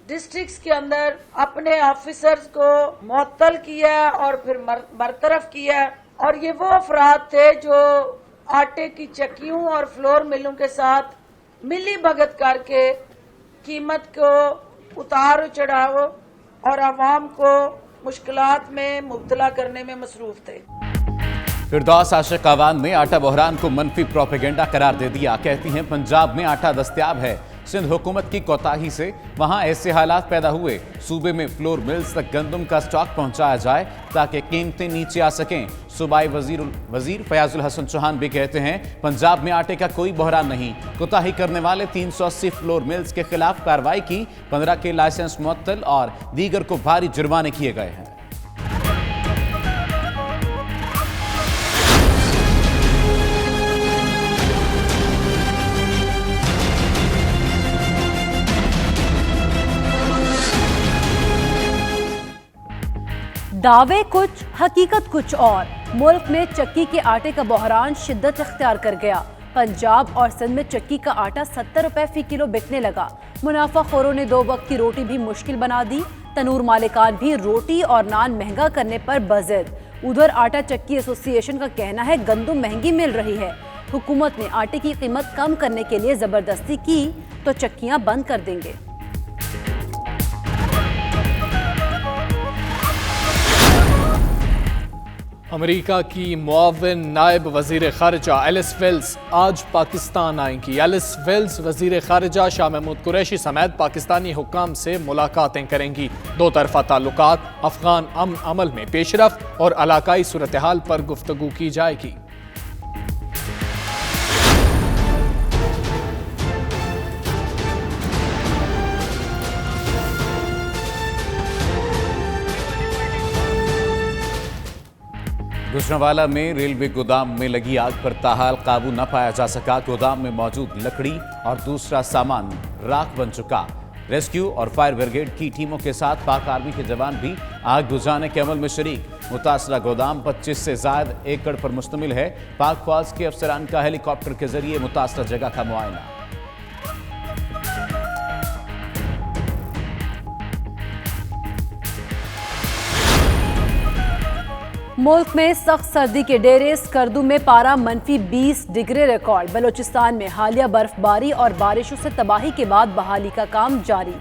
Districts के अंदर अपने ऑफिसर्स को मुअत्तल किया और फिर बरतरफ किया और ये वो अफराद थे जो आटे की चक्कियों और फ्लोर मिलों के साथ मिली भगत करके कीमत को उतार चढ़ाव और आवाम को मुश्किलात में मुब्तला करने में मसरूफ थे। फिरदौस आशिक अवान ने आटा बहरान को मनफी प्रोपेगेंडा करार दे दिया। कहती हैं पंजाब में आटा दस्तयाब है, सिंध हुकूमत की कोताही से वहां ऐसे हालात पैदा हुए सूबे में फ्लोर मिल्स तक गंदम का स्टॉक पहुंचाया जाए ताकि कीमतें नीचे आ सकें। सूबाई वजीर फयाजुल हसन चौहान भी कहते हैं पंजाब में आटे का कोई बहरान नहीं, कोताही करने वाले 380 फ्लोर मिल्स के खिलाफ कार्रवाई की, 15 के लाइसेंस मुअत्तल और दीगर को भारी जुर्माने किए गए हैं। दावे कुछ, हकीकत कुछ और। मुल्क में चक्की के आटे का बहरान शिद्दत इख्तियार कर गया। पंजाब और सिंध में चक्की का आटा 70 रुपए फी किलो बिकने लगा। मुनाफाखोरों ने 2 वक्त की रोटी भी मुश्किल बना दी। तनूर मालिकान भी रोटी और नान महंगा करने पर बज़िद। उधर आटा चक्की एसोसिएशन का कहना है गंदम महंगी मिल रही है। हुकूमत ने आटे की कीमत कम करने के लिए जबरदस्ती की तो चक्कियां बंद कर देंगे। अमेरिका की मुआविन नायब वजीर खारजा एलिस वेल्स आज पाकिस्तान आएंगी। एलिस वेल्स वजीर खारजा शाह महमूद कुरैशी समेत पाकिस्तानी हुक्काम से मुलाकातें करेंगी। 2 तरफा ताल्लुकात, अफगान अमन अमल में पेशरफ्त और इलाकाई सूरत हाल पर गुफ्तगू की जाएगी। गुजरांवाला में रेलवे गोदाम में लगी आग पर ताहाल काबू न पाया जा सका। गोदाम में मौजूद लकड़ी और दूसरा सामान राख बन चुका। रेस्क्यू और फायर ब्रिगेड की टीमों के साथ पाक आर्मी के जवान भी आग बुझाने के अमल में शरीक। मुतासरा गोदाम 25 से ज्यादा एकड़ पर मुश्तमिल है। पाक फौज के अफसरान का हेलीकॉप्टर के जरिए मुतासरा जगह का मुआयना। मुल्क में सख्त सर्दी के डेरे। स्कर्दू में पारा -20 डिग्री रिकॉर्ड। बलोचिस्तान में हालिया बर्फबारी और बारिशों से तबाही के बाद बहाली का काम जारी।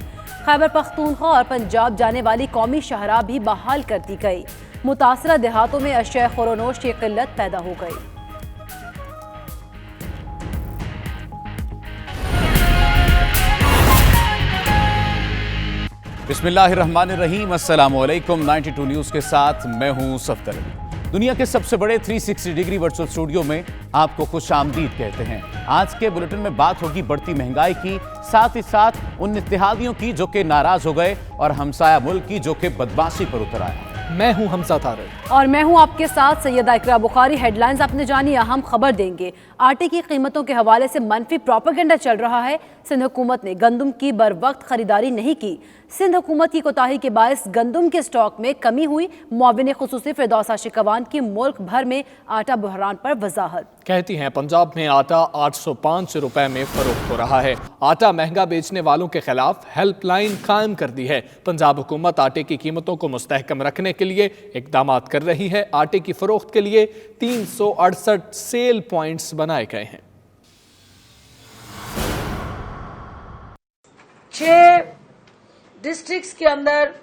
खैबर पख्तूनख्वा और पंजाब जाने वाली कौमी शाहराह भी बहाल कर दी गई। मुतासरा देहातों में अशिया खुरोनोश की किल्लत पैदा हो गई। बिस्मिल्लाहिर्रहमानिर्रहीम, अस्सलामुअलैकुम। 92 न्यूज़ के साथ मैं हूं सफदर अली। दुनिया के सबसे बड़े 360 डिग्री वर्चुअल स्टूडियो में आपको खुश आमदीद कहते हैं। आज के बुलेटिन में बात होगी बढ़ती महंगाई की, साथ ही साथ उन इत्तेहादियों की जो कि नाराज हो गए और हमसाया मुल्क की जो कि बदमाशी पर उतर आया। मैं हूं हमजा तारिक और मैं हूं आपके साथ सैयदा इकरा बुखारी। हेडलाइंस आपने जानी, अहम खबर देंगे। आटे की कीमतों के हवाले से मनफी प्रोपेगेंडा चल रहा है। सिंध हुकूमत ने गंदम की बर वक्त खरीदारी नहीं की। सिंध हुकूमत की कोताही के बायस गंदम के स्टॉक में कमी हुई। मुआविन खुसूसी फिरदौस आशिक अवान की मुल्क भर में आटा बहरान पर वजाहत। कहती हैं पंजाब में आटा 805 रुपए में फरोख्त हो रहा है। आटा महंगा बेचने वालों के खिलाफ हेल्पलाइन कायम कर दी है। पंजाब हुकूमत आटे की कीमतों को मुस्तहकम रखने के लिए इकदाम कर रही है। आटे की फरोख्त के लिए 368 सेल पॉइंट्स बनाए गए हैं। 6 डिस्ट्रिक्ट्स के अंदर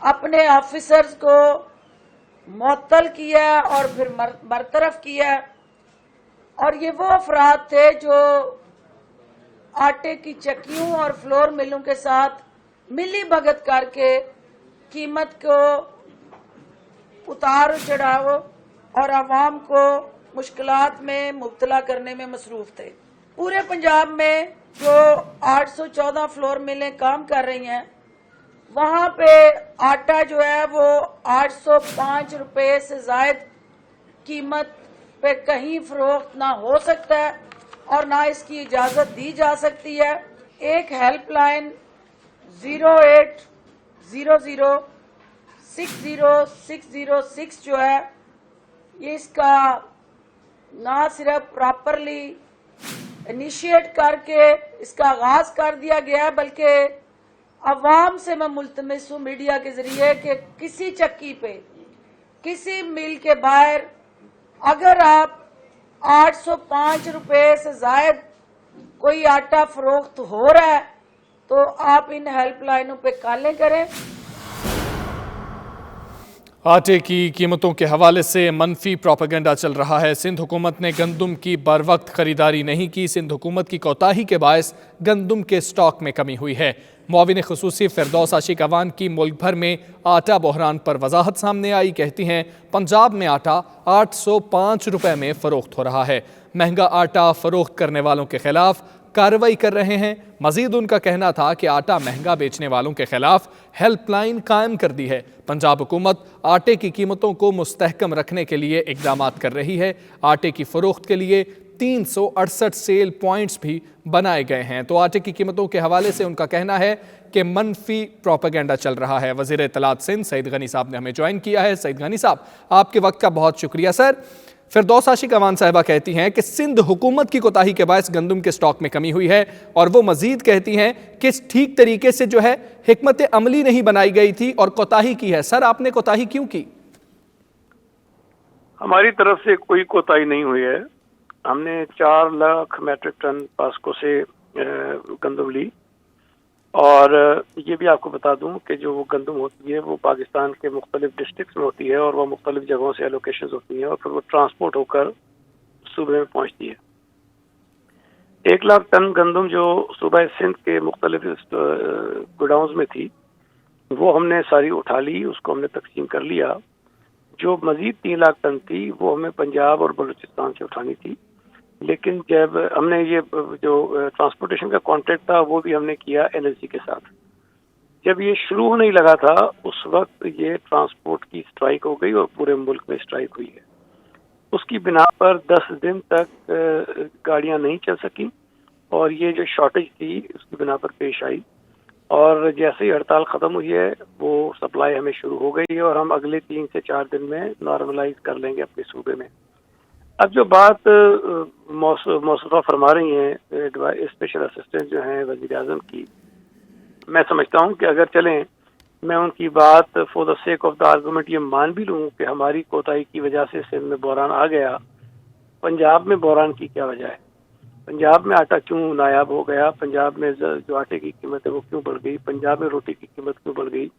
अपने ऑफिसर्स को मुअत्तल किया और फिर बरतरफ किया और ये वो अफराद थे जो आटे की चक्कियों और फ्लोर मिलों के साथ मिली भगत करके कीमत को उतार चढ़ाव और आवाम को मुश्किलात में मुब्तला करने में मसरूफ थे। पूरे पंजाब में जो 814 फ्लोर मिलें काम कर रही हैं, वहां पे आटा जो है वो 805 रुपए से जायद कीमत पे कहीं फरोख्त ना हो सकता है और ना इसकी इजाजत दी जा सकती है। एक हेल्पलाइन 0800-60606 जो है, ये इसका ना सिर्फ प्रॉपरली इनिशिएट करके इसका आगाज कर दिया गया है, बल्कि अवाम से मैं मुल्तमिस हूँ मीडिया के जरिए कि किसी चक्की पे, किसी मिल के बाहर अगर आप 805 रुपए से जायद कोई आटा फरोख्त हो रहा है तो आप इन हेल्पलाइनों पे कॉलें करें। आटे की कीमतों के हवाले से मनफी प्रोपेगेंडा चल रहा है। सिंध हुकूमत ने गंदम की बरवक्त खरीदारी नहीं की। सिंध हुकूमत की कोताही के बायस गंदम के स्टॉक में कमी हुई है। मुआविन खुसूसी फिरदौस आशिक अवान की मुल्क भर में आटा बहरान पर वजाहत सामने आई। कहती हैं पंजाब में आटा 805 रुपए में फ़रोख्त हो रहा है। महंगा आटा फ़रोख्त करने वालों के खिलाफ कार्रवाई कर रहे हैं। मजीद उनका कहना था कि आटा महंगा बेचने वालों के खिलाफ हेल्पलाइन कायम कर दी है। पंजाब हुकूमत आटे की कीमतों को मुस्तहकम रखने के लिए इक़दामात कर रही है। आटे की फ़रोख्त के लिए 368 सेल पॉइंट्स भी बनाए गए हैं। तो आटे की कीमतों के हवाले से उनका कहना है कि मनफी प्रोपेगेंडा चल रहा है। वज़ीर इत्तलात सिंध सईद गनी साहब ने हमें ज्वाइन किया है। सईद गनी साहब, आपके वक्त का बहुत शुक्रिया। सर, फिरदौस आशिक अवान साहिबा कहती हैं कि सिंध हुकूमत की कोताही के बायस गंदम के स्टॉक में कमी हुई है, और वो मजीद कहती हैं कि ठीक तरीके से जो है हिकमत अमली नहीं बनाई गई थी और कोताही की है। सर, आपने कोताही क्यों की? हमारी तरफ से कोई कोताही नहीं हुई है। हमने 4 लाख मैट्रिक टन पास्को से गंदम ली, और ये भी आपको बता दूं कि जो वो गंदम होती है वो पाकिस्तान के मुख्तलिफ डिस्ट्रिक्ट में होती है, और वो मुख्तलिफ जगहों से एलोकेशन होती हैं, और फिर वो ट्रांसपोर्ट होकर सूबे में पहुंचती है। 1 लाख टन गंदम जो सूबा सिंध के मुख्तलिफ गोडाउन्स में थी वो हमने सारी उठा ली, उसको हमने तकसीम कर लिया। जो मजीद 3 लाख टन थी वो हमें पंजाब और बलूचिस्तान से उठानी थी, लेकिन जब हमने ये जो ट्रांसपोर्टेशन का कॉन्ट्रैक्ट था वो भी हमने किया एनएलसी के साथ। जब ये शुरू होने ही लगा था उस वक्त ये ट्रांसपोर्ट की स्ट्राइक हो गई और पूरे मुल्क में स्ट्राइक हुई है। उसकी बिना पर 10 दिन तक गाड़ियां नहीं चल सकी, और ये जो शॉर्टेज थी उसकी बिना पर पेश आई, और जैसे ही हड़ताल ख़त्म हुई है वो सप्लाई हमें शुरू हो गई है, और हम अगले 3 से 4 दिन में नॉर्मलाइज कर लेंगे अपने सूबे में। अब जो बात मौसूफा फरमा रही हैं स्पेशल असिस्टेंट जो हैं वज़ीर आज़म की, मैं समझता हूं कि अगर चलें, मैं उनकी बात for the sake of the argument ये मान भी लूं कि हमारी कोताही की वजह से सिंध में बहरान आ गया। पंजाब में बहरान की क्या वजह है? पंजाब में आटा क्यों नायाब हो गया? पंजाब में जो आटे की कीमत है वो क्यों बढ़ गई? पंजाब में रोटी की कीमत क्यों बढ़ गई?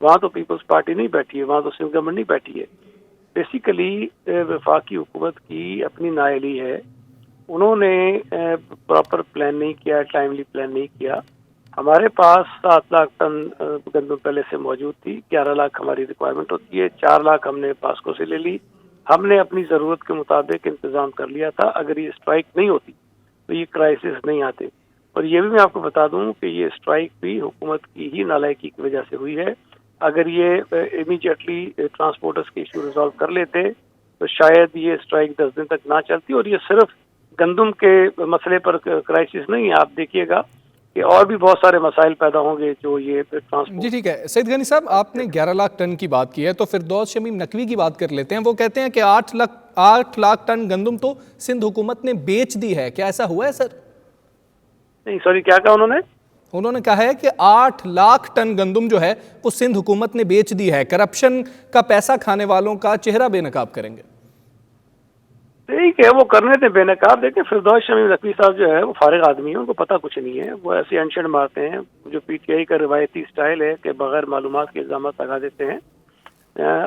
वहाँ तो पीपल्स पार्टी नहीं बैठी है, वहाँ तो सिंध गवर्नमेंट नहीं बैठी है। बेसिकली वफाकी हुकूमत की अपनी नाअहली है। उन्होंने प्रॉपर प्लान नहीं किया, टाइमली प्लान नहीं किया। हमारे पास 7 लाख टन गंदम पहले से मौजूद थी, 11 लाख हमारी रिक्वायरमेंट होती है, 4 लाख हमने पास्को से ले ली। हमने अपनी ज़रूरत के मुताबिक इंतज़ाम कर लिया था। अगर ये स्ट्राइक नहीं होती तो ये क्राइसिस नहीं आते। और ये भी मैं आपको बता दूं कि ये स्ट्राइक भी हुकूमत की ही नालायकी की वजह से हुई है। अगर ये इमीडिएटली ट्रांसपोर्टर्स के इशू रिजॉल्व कर लेते तो शायद ये स्ट्राइक 10 दिन तक ना चलती। और ये सिर्फ गंदम के मसले पर क्राइसिस नहीं है, आप देखिएगा कि और भी बहुत सारे मसाइल पैदा होंगे जो ये ट्रांसपोर्ट। जी ठीक है। सईद गनी साहब, आपने 11 लाख टन की बात की है, तो फिरदौस शमीम नकवी की बात कर लेते हैं। वो कहते हैं कि 8 लाख टन गंदम तो सिंध हुकूमत ने बेच दी है। क्या ऐसा हुआ है सर? नहीं, सॉरी, क्या कहा उन्होंने? उन्होंने कहा है कि 8 लाख टन गंदम जो है वो सिंध हुकूमत ने बेच दी है। करप्शन का पैसा खाने वालों का चेहरा बेनकाब करेंगे। ठीक है, वो करने थे बेनकाब। देखिए, फिरदौस शमीम नकवी साहब जो है वो फारिग आदमी है, उनको पता कुछ नहीं है। वो ऐसे अनशन मारते हैं, जो पीटीआई का रिवायती स्टाइल है कि बगैर मालूमात के इल्जाम लगा देते हैं।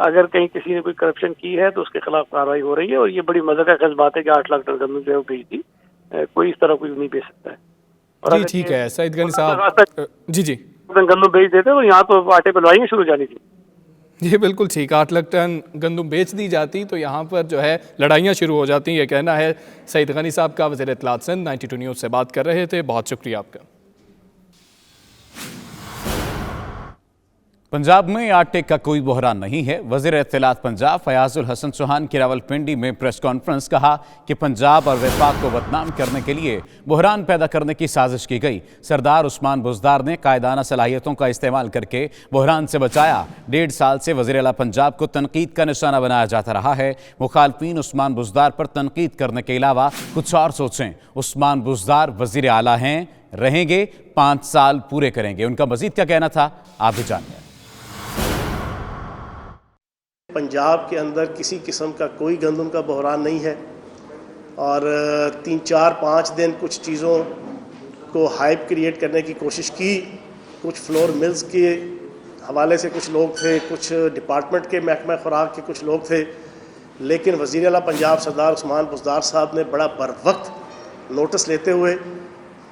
अगर कहीं किसी ने कोई करप्शन की है तो उसके खिलाफ कार्रवाई हो रही है। और ये बड़ी मजे का खेल बात है कि 8 लाख टन गंदम जो है वो बेच दी। कोई इस तरह कुछ नहीं बेच सकता है। जी ठीक है सईद गनी साहब, जी गंदम बेच देते तो यहाँ तो आटे पर लड़ाइयाँ शुरू जानी थी। ये बिल्कुल ठीक, 8 लाख टन गंदम बेच दी जाती तो यहाँ पर जो है लड़ाइयाँ शुरू हो जाती। ये कहना है सईद गनी साहब का। वज़ीर इत्तलात सिंध 92 न्यूज़ से बात कर रहे थे। बहुत शुक्रिया आपका। पंजाब में आटे का कोई बहरान नहीं है। वज़ीर इत्तलात पंजाब फयाजुल हसन चौहान की रावलपिंडी में प्रेस कॉन्फ्रेंस कहा कि पंजाब और वफाक को बदनाम करने के लिए बहरान पैदा करने की साजिश की गई। सरदार उस्मान बुज़दार ने कायदाना सलाहियतों का इस्तेमाल करके बहरान से बचाया। 1.5 साल से वज़ीर आला पंजाब को तनकीद का निशाना बनाया जाता रहा है। मुखालफीन उस्मान बुज़दार पर तनकीद करने के अलावा कुछ और सोचें। उस्मान बुज़दार वज़ीर आला हैं, रहेंगे, 5 साल पूरे करेंगे। उनका मज़ीद क्या कहना था, आप भी जानिए। पंजाब के अंदर किसी किस्म का कोई गंदम का बहरान नहीं है और 3, 4, 5 दिन कुछ चीज़ों को हाइप क्रिएट करने की कोशिश की। कुछ फ्लोर मिल्स के हवाले से कुछ लोग थे, कुछ डिपार्टमेंट के महकमा खुराक के कुछ लोग थे, लेकिन वज़ीर आला पंजाब सरदार उस्मान बुज़दार साहब ने बड़ा बरवक्त नोटिस लेते हुए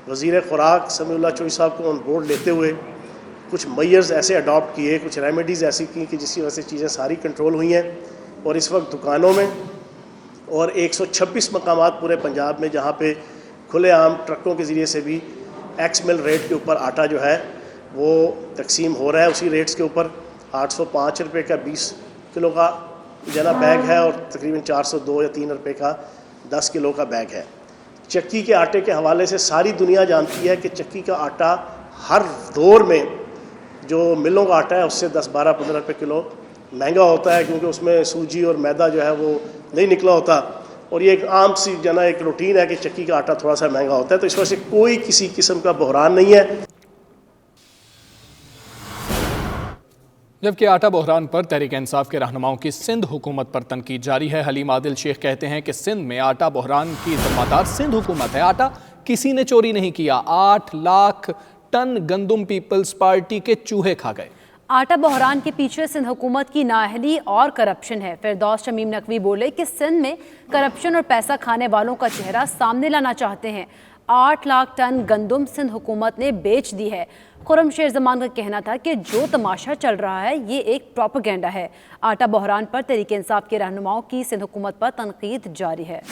वज़ीर खुराक समीउल्लाह चौधरी साहब को ऑन बोर्ड लेते हुए कुछ मेयर्स ऐसे अडॉप्ट किए, कुछ रेमेडीज़ ऐसी की कि जिसकी वजह से चीज़ें सारी कंट्रोल हुई हैं। और इस वक्त दुकानों में और 126 मकामात पूरे पंजाब में जहाँ पे खुलेआम ट्रकों के ज़रिए से भी एक्स मिल रेट के ऊपर आटा जो है वो तकसीम हो रहा है। उसी रेट्स के ऊपर 805 रुपये का 20 किलो का जना बैग है और तकरीबन 402 या 3 रुपये का 10 किलो का बैग है। चक्की के आटे के हवाले से सारी दुनिया जानती है कि चक्की का आटा हर दौर में जो मिलों का आटा है उससे 10, 12, 15 रुपये किलो महंगा होता है, क्योंकि उसमें सूजी और मैदा जो है वो नहीं निकला होता। और ये एक आम सी जना एक रूटीन है कि चक्की का आटा थोड़ा सा महंगा होता है, तो इस वजह से कोई किसी किस्म का बहरान नहीं है। जबकि आटा बहरान पर तहरीक इंसाफ के रहनुमाओं की सिंध हुकूमत पर तनकीद जारी है। हलीम आदिल शेख कहते हैं कि सिंध में आटा बहरान की जिम्मेदार सिंध हुकूमत है। आटा किसी ने चोरी नहीं किया। 8 लाख टन गंदम पीपल्स पार्टी के चूहे खा गए। आटा बहरान के पीछे सिंध हुकूमत की नाअहली और करप्शन है। फिरदौस शमीम नकवी बोले कि सिंध में करप्शन और पैसा खाने वालों का चेहरा सामने लाना चाहते हैं। 8 लाख टन गंदम सिंध हुकूमत ने बेच दी है। खुर्रम शेर जमान का कहना था कि जो तमाशा चल रहा है ये एक प्रोपेगेंडा है। आटा बहरान पर तहरीक इंसाफ के रहनुमाओं की सिंध हुकूमत पर तनकीद जारी है।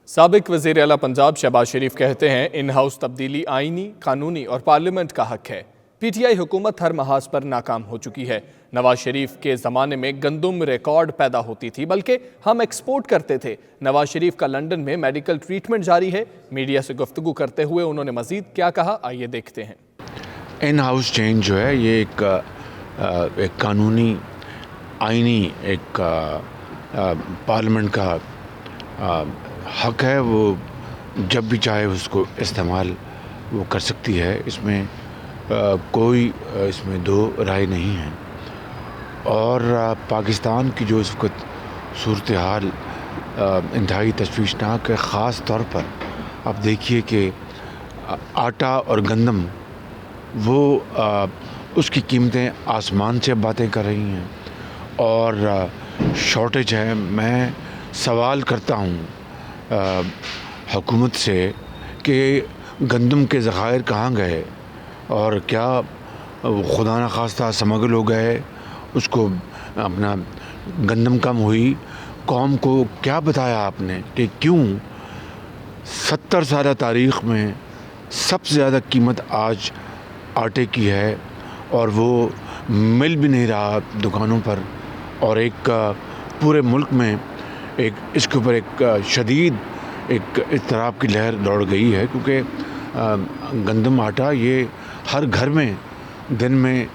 साबिक वज़ीर आला पंजाब शहबाज शरीफ कहते हैं इन हाउस तब्दीली आईनी, कानूनी और पार्लियामेंट का हक है। पीटीआई हुकूमत हर महाज पर नाकाम हो चुकी है। नवाज शरीफ के ज़माने में गंदम रिकॉर्ड पैदा होती थी, बल्कि हम एक्सपोर्ट करते थे। नवाज शरीफ का लंदन में मेडिकल ट्रीटमेंट जारी है। मीडिया से गुफ्तगू करते हुए उन्होंने मज़ीद क्या कहा, आइए देखते हैं। इन हाउस चेंज जो है ये एक कानूनी, आईनी, एक पार्लियामेंट का हक है। वो जब भी चाहे उसको इस्तेमाल वो कर सकती है। इसमें कोई इसमें दो राय नहीं है। और पाकिस्तान की जो इस वक्त सूरत हाल इंतहाई तशवीशनाक है। ख़ास तौर पर आप देखिए कि आटा और गंदम वो उसकी कीमतें आसमान से बातें कर रही हैं और शॉर्टेज है। मैं सवाल करता हूँ हुकूमत से कि गंदम के ज़खायर कहाँ गए और क्या खुदा न खास्ता स्मगल हो गए, उसको अपना गंदम कम हुई। कौम को क्या बताया आपने कि क्यों 70 साल तारीख़ में सबसे ज़्यादा कीमत आज आटे की है और वो मिल भी नहीं रहा दुकानों पर। और एक पूरे मुल्क में एक इसके ऊपर एक शदीद एक इज़्तिराब की लहर दौड़ गई है, क्योंकि गंदम आटा ये हर घर में दिन में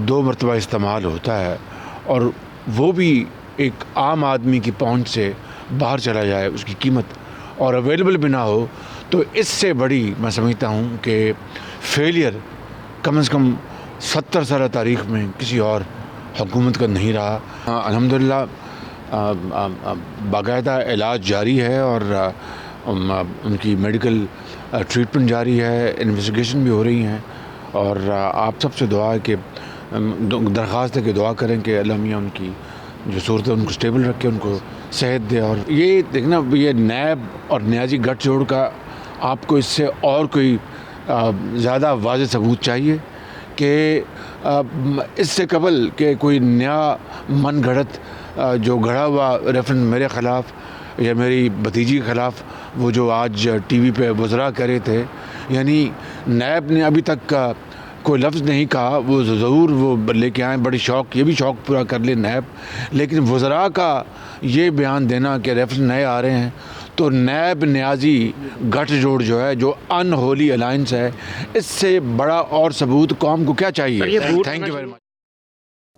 2 मरतबा इस्तेमाल होता है और वो भी एक आम आदमी की पहुंच से बाहर चला जाए, उसकी कीमत और अवेलेबल भी ना हो, तो इससे बड़ी मैं समझता हूँ कि फेलियर कम से कम 70 साल तारीख़ में किसी और हुकूमत का नहीं रहा। अल्हम्दुलिल्लाह बाकायदा इलाज जारी है और उनकी मेडिकल ट्रीटमेंट जारी है, इन्वेस्टिगेशन भी हो रही हैं। और आप सबसे दुआ है कि दरख्वास्त है कि दुआ करें कि अल्लाह मियां उनकी जो सूरत है उनको स्टेबल रखे, उनको सेहत दे। और ये देखना, ये नैब और न्याजी गठजोड़ का आपको इससे और कोई ज़्यादा वाज़ेह सबूत चाहिए कि इससे कबल कि कोई नया मन गढ़त जो गढ़ा हुआ रेफरेंस मेरे ख़िलाफ़ या मेरी भतीजी के ख़िलाफ़ وہ جو آج ٹی وی پہ وزراء کہہ رہے تھے، یعنی نیب نے ابھی تک کوئی لفظ نہیں کہا، وہ ضرور وہ لے کے آئیں، بڑی شوق، یہ بھی شوق پورا کر لے نیب، لیکن وزراء کا یہ بیان دینا کہ ریفرنس نئے آ رہے ہیں، تو نیب نیازی گٹھ جوڑ جو ہے، جو ان ہولی الائنس ہے، اس سے بڑا اور ثبوت قوم کو کیا چاہیے؟ Thank you very much.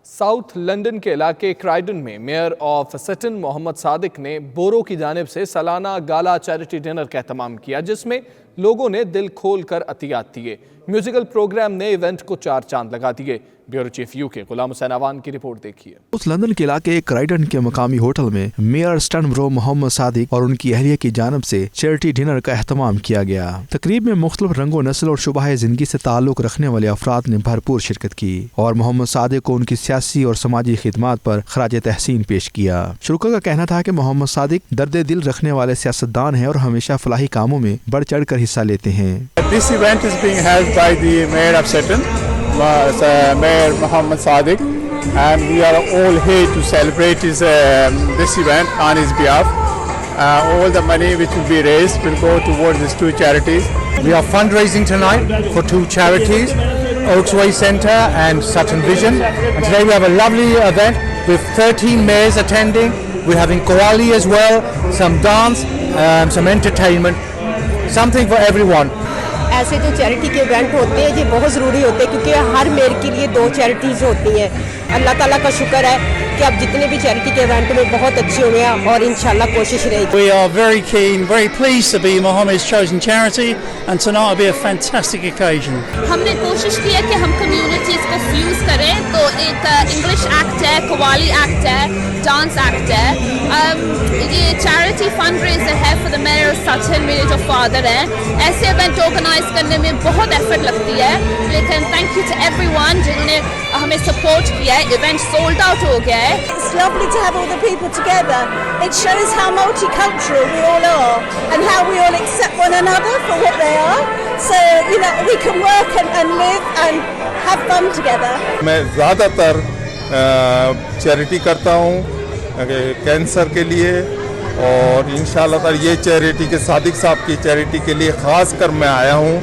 South London کے علاقے کرائیڈن میں میئر آف سٹن محمد صادق نے بورو کی جانب سے سالانہ گالا چیریٹی ڈنر کا اہتمام کیا، جس میں لوگوں نے دل کھول کر عطیات دیے۔ میوزیکل پروگرام نے ایونٹ کو 4 چاند لگا دیے۔ بیورو چیف یو کے غلام حسین اوان کی رپورٹ دیکھیے۔ اس لندن کے علاقے کرائیڈن کے مقامی ہوٹل میں میئر سٹن برو محمد صادق اور ان کی اہلیہ کی جانب سے چیریٹی ڈنر کا اہتمام کیا گیا۔ تقریب میں مختلف رنگ و نسل اور شعبہ زندگی سے تعلق رکھنے والے افراد نے بھرپور شرکت کی اور محمد صادق کو ان کی سیاسی اور سماجی خدمات پر خراج تحسین پیش کیا۔ شرکا کا کہنا تھا کہ محمد صادق درد دل رکھنے والے سیاستدان ہیں اور ہمیشہ فلاحی کاموں میں بڑھ چڑھ کر حصہ لیتے ہیں۔ This event is being held by the Mayor of Sutton, Mayor Muhammad Sadiq, and we are all here to celebrate this event on his behalf. All the money which will be raised will go towards these 2 charities. We are fundraising tonight for 2 charities, Oaksway Centre and Sutton Vision. And today we have a lovely event with 13 mayors attending. We're having qawwali as well, some dance, some entertainment, something for everyone. ایسے جو charity کے event ہوتے ہیں یہ بہت ضروری ہوتے ہیں کیونکہ ہر میئر کے لیے 2 چیریٹیز ہوتی ہیں۔ اللہ تعالیٰ کا شکر ہے کہ اب جتنے بھی چیریٹی کے ایونٹ میں بہت اچھی ہوئے ہیں اور انشاءاللہ کوشش رہے گی۔ We are very keen, very pleased to be Mohammed's chosen charity, and tonight will be a fantastic occasion. ہم نے کوشش کی ہے کہ ہم کمیونٹیز کو فیوز کریں، تو ایک انگلش ایکٹ ہے، قوالی ایکٹ ہے، ڈانس ایکٹ ہے۔ یہ چیریٹی فنڈ ریزر ہے فار دا میئر آف سٹن، میرے جو فادر ہیں۔ ایسے ایونٹ آرگنائز کرنے میں بہت ایفرٹ لگتی ہے، لیکن thank you to every one جنہوں نے ہمیں سپورٹ کیا ہے۔ ایونٹ سولڈ آؤٹ ہو گیا ہے۔ It's lovely to have all the people together. It shows how multicultural we all are and how we all accept one another for what they are. So, you know, we can work and live and have fun together. میں زیادہ تر charity کرتا ہوں cancer کے لیے، اور انشاءاللہ تعالی یہ چیریٹی کے صادق صاحب کی چیریٹی کے لیے خاص کر میں آیا ہوں،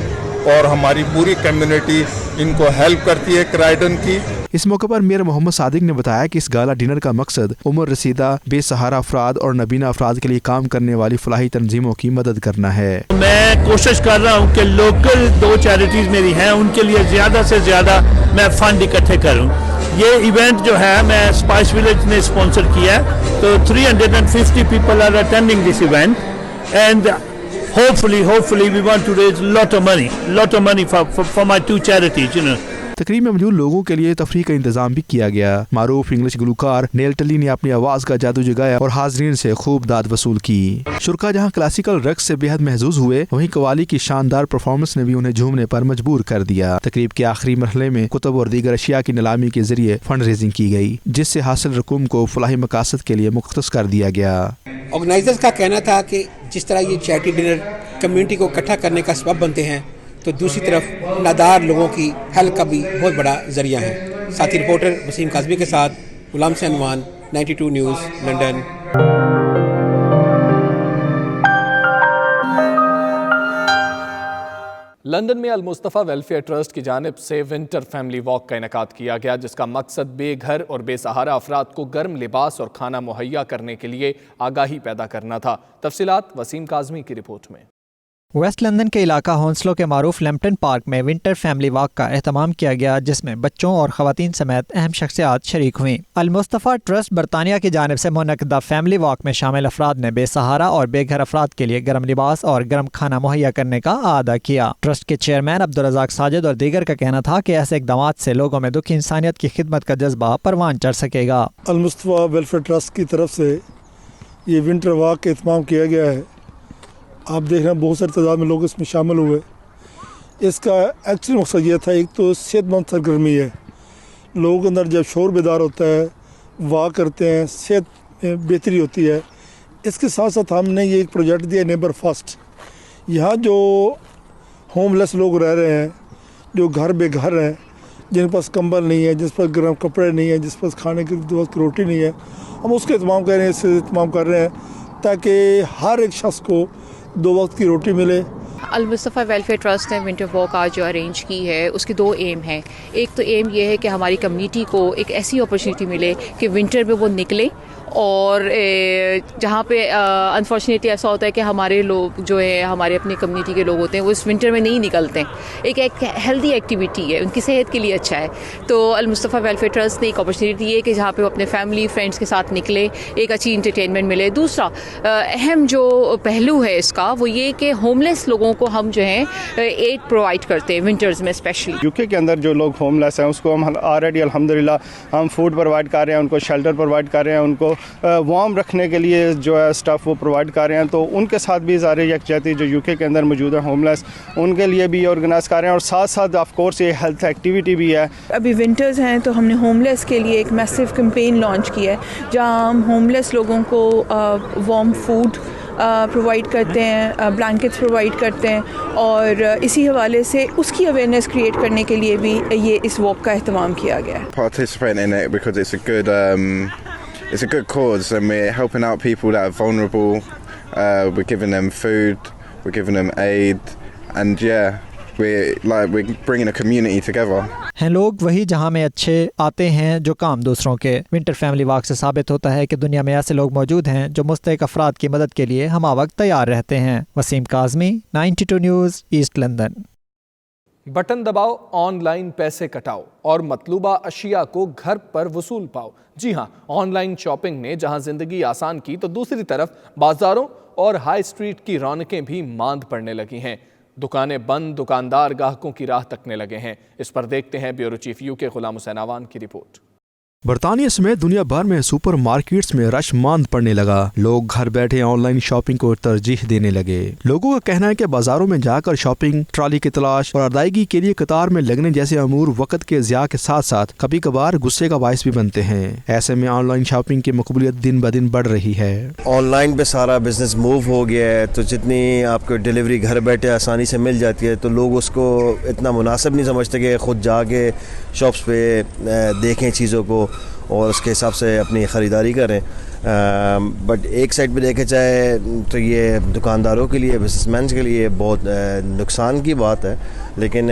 اور ہماری پوری کمیونٹی ان کو ہیلپ کرتی ہے کرائیڈن کی۔ اس موقع پر میئر محمد صادق نے بتایا کہ اس گالا ڈنر کا مقصد عمر رسیدہ، بے سہارا افراد اور نابینا افراد کے لیے کام کرنے والی فلاحی تنظیموں کی مدد کرنا ہے۔ میں کوشش کر رہا ہوں کہ لوکل 2 چیریٹیز میری ہیں ان کے لیے زیادہ سے زیادہ میں فنڈ اکٹھے کروں۔ یہ ایونٹ جو ہے میں اسپائس ولیج نے اسپانسر کیا ہے، تو 350 people are attending this event, and hopefully we want to raise lot of money for my 2 charities, you know. تقریب میں موجود لوگوں کے لیے تفریح کا انتظام بھی کیا گیا۔ معروف انگلش گلوکار نیل ٹلی نے اپنی آواز کا جادو جگایا اور حاضرین سے خوب داد وصول کی۔ شرکا جہاں کلاسیکل رقص سے بے حد محظوظ ہوئے، وہیں قوالی کی شاندار پرفارمنس نے بھی انہیں جھومنے پر مجبور کر دیا۔ تقریب کے آخری مرحلے میں کتب اور دیگر اشیاء کی نیلامی کے ذریعے فنڈ ریزنگ کی گئی، جس سے حاصل رقوم کو فلاحی مقاصد کے لیے مختص کر دیا گیا۔ آرگنائزرز کا کہنا تھا کہ جس طرح یہ چیریٹی ڈنر کمیونٹی کو اکٹھا کرنے کا سبب بنتے ہیں، تو دوسری طرف نادار لوگوں کی ہیلپ کا بھی بہت بڑا ذریعہ ہے۔ ساتھی رپورٹر وسیم کاظمی کے ساتھ غلام حسین اوان، 92 نیوز، لندن۔ لندن میں المصطفیٰ ویلفیئر ٹرسٹ کی جانب سے ونٹر فیملی واک کا انعقاد کیا گیا، جس کا مقصد بے گھر اور بے سہارا افراد کو گرم لباس اور کھانا مہیا کرنے کے لیے آگاہی پیدا کرنا تھا۔ تفصیلات وسیم کاظمی کی رپورٹ میں۔ ویسٹ لندن کے علاقہ ہونسلو کے معروف لیمپٹن پارک میں ونٹر فیملی واک کا اہتمام کیا گیا، جس میں بچوں اور خواتین سمیت اہم شخصیات شریک ہوئیں۔ المصطفیٰ ٹرسٹ برطانیہ کی جانب سے منعقدہ فیملی واک میں شامل افراد نے بے سہارا اور بے گھر افراد کے لیے گرم لباس اور گرم کھانا مہیا کرنے کا اعادہ کیا۔ ٹرسٹ کے چیئرمین عبدالرزاق ساجد اور دیگر کا کہنا تھا کہ ایسے اقدامات سے لوگوں میں دکھی انسانیت کی خدمت کا جذبہ پروان چڑھ سکے گا۔ المصطفیٰ ویلفیئر ٹرسٹ کی طرف سے یہ ونٹر واک کا اہتمام کیا گیا ہے۔ آپ دیکھ رہے ہیں بہت ساری تعداد میں لوگ اس میں شامل ہوئے۔ اس کا ایکچولی مقصد یہ تھا، ایک تو صحت مند سرگرمی ہے، لوگوں کے اندر جب شعور بیدار ہوتا ہے، واک کرتے ہیں، صحت میں بہتری ہوتی ہے۔ اس کے ساتھ ساتھ ہم نے یہ ایک پروجیکٹ دیا نیبر فرسٹ۔ یہاں جو ہوم لیس لوگ رہ رہے ہیں، جو گھر بے گھر ہیں، جن کے پاس کمبل نہیں ہے، جس پر گرم کپڑے نہیں ہیں، جس پاس کھانے کی روٹی نہیں ہے، ہم اس کا اہتمام کر رہے ہیں، اس سے اہتمام کر رہے ہیں تاکہ ہر ایک شخص کو 2 वक्त की रोटी मिले। المصطفیٰ ویلفیئر ٹرسٹ نے ونٹر واک آج جو ارینج کی ہے اس کی 2 ایم ہیں. ایک تو ایم یہ ہے کہ ہماری کمیونٹی کو ایک ایسی اپرچونیٹی ملے کہ ونٹر میں وہ نکلے، اور جہاں پہ انفارچونیٹلی ایسا ہوتا ہے کہ ہمارے لوگ جو ہے ہمارے اپنی کمیونٹی کے لوگ ہوتے ہیں وہ اس ونٹر میں نہیں نکلتے. ایک ہیلدی ایکٹیویٹی ہے، ان کی صحت کے لیے اچھا ہے. تو المصطفیٰ ویلفیئر ٹرسٹ نے ایک اپرچونیٹی دی ہے کہ جہاں پہ وہ اپنے فیملی فرینڈس کے ساتھ نکلے، ایک اچھی انٹرٹینمنٹ ملے. دوسرا اہم جو پہلو ہے اس کا وہ یہ کہ ہوم لیس لوگوں کو ہم جو ہیں ایڈ پرووائڈ کرتے ہیں ونٹرز میں اسپیشلی. یو کے اندر جو لوگ ہوم لیس ہیں اس کو ہم آلریڈی الحمدللہ ہم فوڈ پرووائڈ کر رہے ہیں، ان کو شیلٹر پرووائڈ کر رہے ہیں، ان کو وارم رکھنے کے لیے جو ہے اسٹف وہ پرووائڈ کر رہے ہیں. تو ان کے ساتھ بھی ظاہر یکجہتی جو یو کے اندر موجود ہے ہوم لیس ان کے لیے بھی آرگنائز کر رہے ہیں، اور ساتھ ساتھ آف کورس یہ ہیلتھ ایکٹیویٹی بھی ہے. ابھی ونٹرز ہیں تو ہم نے ہوم لیس کے لیے ایک میسو کمپین لانچ کیا ہے جہاں ہم ہوم لیس لوگوں کو وارم فوڈ پرووائڈ کرتے ہیں، بلینکٹس پرووائڈ کرتے ہیں، اور اسی حوالے سے اس کی اویئرنیس کریٹ کرنے کے لیے بھی یہ اس واک کا اہتمام کیا گیا ہے. Participate in it because it's a good cause, and we're helping out people that are vulnerable. We're giving them food, we're giving them aid, and we're bringing a community together. ہیں لوگ وہی جہاں میں اچھے آتے ہیں جو کام دوسروں کے. ونٹر فیملی واک سے ثابت ہوتا ہے کہ دنیا میں ایسے لوگ موجود ہیں جو مستحق افراد کی مدد کے لیے ہمہ وقت تیار رہتے ہیں. Waseem Kazmi, 92 news, East London. Button دباؤ، آن لائن پیسے کٹاؤ اور مطلوبہ اشیاء کو گھر پر وصول پاؤ. جی ہاں، آن لائن شاپنگ نے جہاں زندگی آسان کی تو دوسری طرف بازاروں اور ہائی اسٹریٹ کی رونقیں بھی ماند پڑنے لگی ہیں. دکانیں بند، دکاندار گاہکوں کی راہ تکنے لگے ہیں. اس پر دیکھتے ہیں بیورو چیف یو کے غلام حسین آوان کی رپورٹ. برطانیہ سمیت دنیا بھر میں سپر مارکیٹس میں رش ماند پڑنے لگا. لوگ گھر بیٹھے آن لائن شاپنگ کو ترجیح دینے لگے. لوگوں کا کہنا ہے کہ بازاروں میں جا کر شاپنگ، ٹرالی کی تلاش اور ادائیگی کے لیے قطار میں لگنے جیسے امور وقت کے ضیاع کے ساتھ ساتھ کبھی کبھار غصے کا باعث بھی بنتے ہیں. ایسے میں آن لائن شاپنگ کی مقبولیت دن بدن بڑھ رہی ہے. آن لائن پہ سارا بزنس موو ہو گیا ہے، تو جتنی آپ کو ڈیلیوری گھر بیٹھے آسانی سے مل جاتی ہے تو لوگ اس کو اتنا مناسب نہیں سمجھتے کہ خود جا کے شاپس پہ دیکھیں چیزوں کو اور اس کے حساب سے اپنی خریداری کریں. بٹ ایک سائڈ پہ دیکھا جائے تو یہ دکانداروں کے لیے، بزنس مینس کے لیے بہت نقصان کی بات ہے، لیکن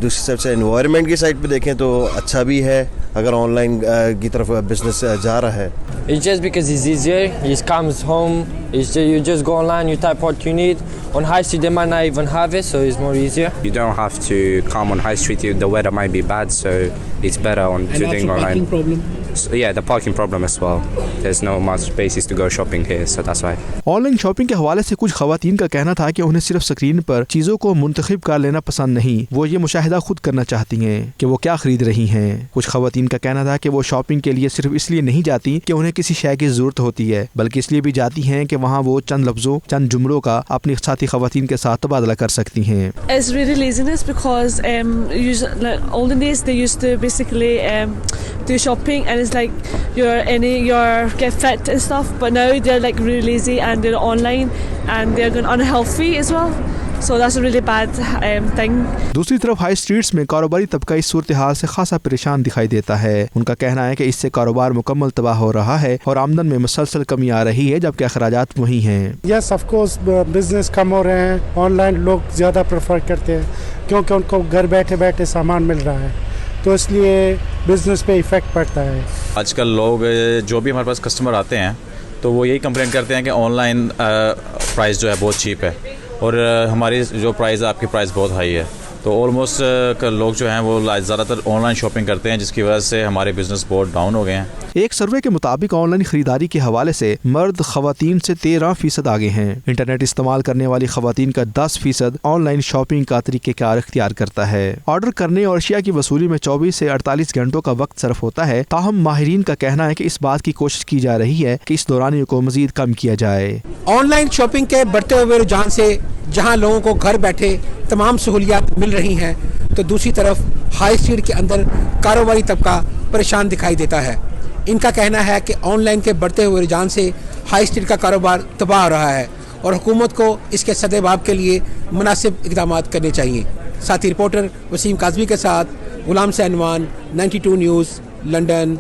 دوسری سائڈ سے انوائرمنٹ کی سائڈ پہ دیکھیں تو اچھا بھی ہے اگر آن لائن کی طرف بزنس جا رہا ہے. It's just because it's easier. It comes home. You just go online. You type what you need. On high street they might not even have it, so it's more easier. You don't have to come on high street. The weather might be bad, so it's better on doing online. Parking problem. So, yeah, the parking problem as well. There's no much spaces to go shopping here, so that's why. On line shopping کے حوالے سے کچھ خواتین کا کہنا تھا کہ انہیں صرف اسکرین پر چیزوں کو منتخب کر لینا پسند نہیں، وہ یہ مشاہدہ خود کرنا چاہتی ہیں کہ وہ کیا خرید رہی ہیں. کچھ خواتین کا کہنا تھا کہ وہ شاپنگ کے لیے صرف اس لیے نہیں جاتی کہ انہیں کسی شے کی ضرورت ہوتی ہے، بلکہ اس لیے بھی جاتی ہیں کہ وہاں وہ چند لفظوں، چند جملوں کا اپنی ساتھی خواتین کے ساتھ تبادلہ کر سکتی ہیں. It's really laziness because olden days they used to basically do shopping and it's like you're get fit and stuff, but now they're like really lazy and they're online and they're going unhealthy as well. So that's a really bad thing. دوسری طرف high streets میں کاروباری طبقہ اس صورتحال سے خاصا پریشان دکھائی دیتا ہے. ان کا کہنا ہے کہ اس سے کاروبار مکمل تباہ ہو رہا ہے اور آمدن میں مسلسل کمی آ رہی ہے جبکہ اخراجات وہی ہیں. یس آف کورس بزنس کم ہو رہے ہیں. آن لائن لوگ زیادہ پریفر کرتے ہیں کیونکہ ان کو گھر بیٹھے بیٹھے سامان مل رہا ہے، تو اس لیے بزنس پہ ایفیکٹ پڑتا ہے. آج کل لوگ جو بھی ہمارے پاس کسٹمر آتے ہیں تو وہ یہی کمپلین کرتے ہیں کہ آن لائن پرائز جو ہے بہت چیپ ہے اور ہماری جو پرائز ہے آپ کی پرائز بہت ہائی ہے. تو آلموسٹ لوگ جو ہیں وہ زیادہ تر آن لائن شاپنگ کرتے ہیں، جس کی وجہ سے ہمارے بزنس بہت ڈاؤن ہو گئے ہیں. ایک سروے کے مطابق آن لائن خریداری کے حوالے سے مرد خواتین سے 13% آگے ہیں. انٹرنیٹ استعمال کرنے والی خواتین کا 10% آن لائن شاپنگ کا طریقہ کار اختیار کرتا ہے. آرڈر کرنے اور اشیاء کی وصولی میں 24 سے 48 گھنٹوں کا وقت صرف ہوتا ہے. تاہم ماہرین کا کہنا ہے کہ اس بات کی کوشش کی جا رہی ہے کہ اس دورانیے کو مزید کم کیا جائے. آن لائن شاپنگ کے بڑھتے ہوئے رجحان سے جہاں لوگوں کو گھر بیٹھے تمام سہولیات مل رہی ہیں تو دوسری طرف ہائی اسٹریٹ کے اندر کاروباری طبقہ پریشان دکھائی دیتا ہے. ان کا کہنا ہے کہ آن لائن کے بڑھتے ہوئے رجحان سے ہائی اسٹریٹ کا کاروبار تباہ ہو رہا ہے اور حکومت کو اس کے سدباب کے لیے مناسب اقدامات کرنے چاہیے. ساتھی رپورٹر وسیم کاظمی کے ساتھ غلام حسین آوان، 92 news, London.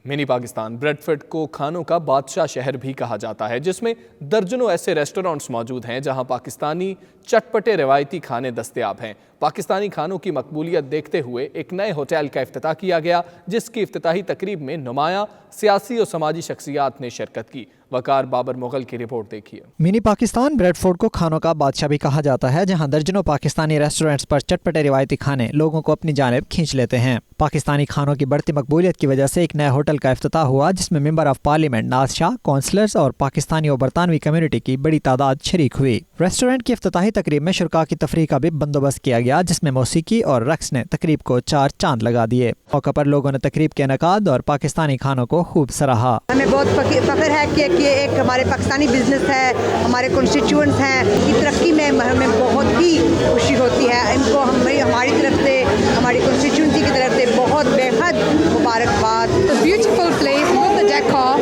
Mini Pakistan Bradford को खानों का बादशाह शहर भी कहा जाता है, जिसमें दर्जनों ऐसे रेस्टोरेंट्स मौजूद हैं जहां पाकिस्तानी चटपटे रिवायती खाने दस्तयाब हैं। पाकिस्तानी खानों की मकबूलियत देखते हुए एक नए होटल का इफ्तिताह किया गया, जिसकी इफ्तिताही तकरीब में नुमाया सियासी और समाजी शख्सियात ने शिरकत की। वकार बाबर मुगल की रिपोर्ट देखिए। मिनी पाकिस्तान ब्रेडफोर्ड को खानों का बादशाह भी कहा जाता है, जहां दर्जनों पाकिस्तानी रेस्टोरेंट्स पर चटपटे रिवायती खाने लोगों को अपनी जानिब खींच लेते हैं। पाकिस्तानी खानों की बढ़ती मकबूलियत की वजह से एक नए होटल का इफ्तिताह हुआ, जिसमें मेंबर ऑफ पार्लियामेंट नाज शाह, काउंसलर्स और पाकिस्तानी और बरतानवी कम्युनिटी की बड़ी तादाद शरीक हुई। रेस्टोरेंट की इफ्तिताही तकरीब में शुरका की तफरीह का भी बंदोबस्त किया गया, जिसमें मौसीकी और रक्स ने तकरीब को 4 चांद लगा दिए। मौके पर लोगों ने तकरीब के इनेकाद और पाकिस्तानी खानों को खूब सराहा। हमें बहुत फख्र है कि एक हमारे पाकिस्तानी बिजनेस है, हमारे कॉन्स्टिट्यूएंट्स हैं, की तरक्की में हमें बहुत ही खुशी होती है। इनको हमारी तरफ से, हमारी कॉन्स्टिट्यूंसी की तरफ से बहुत बेहद मुबारकबाद। Beautiful place, love the decor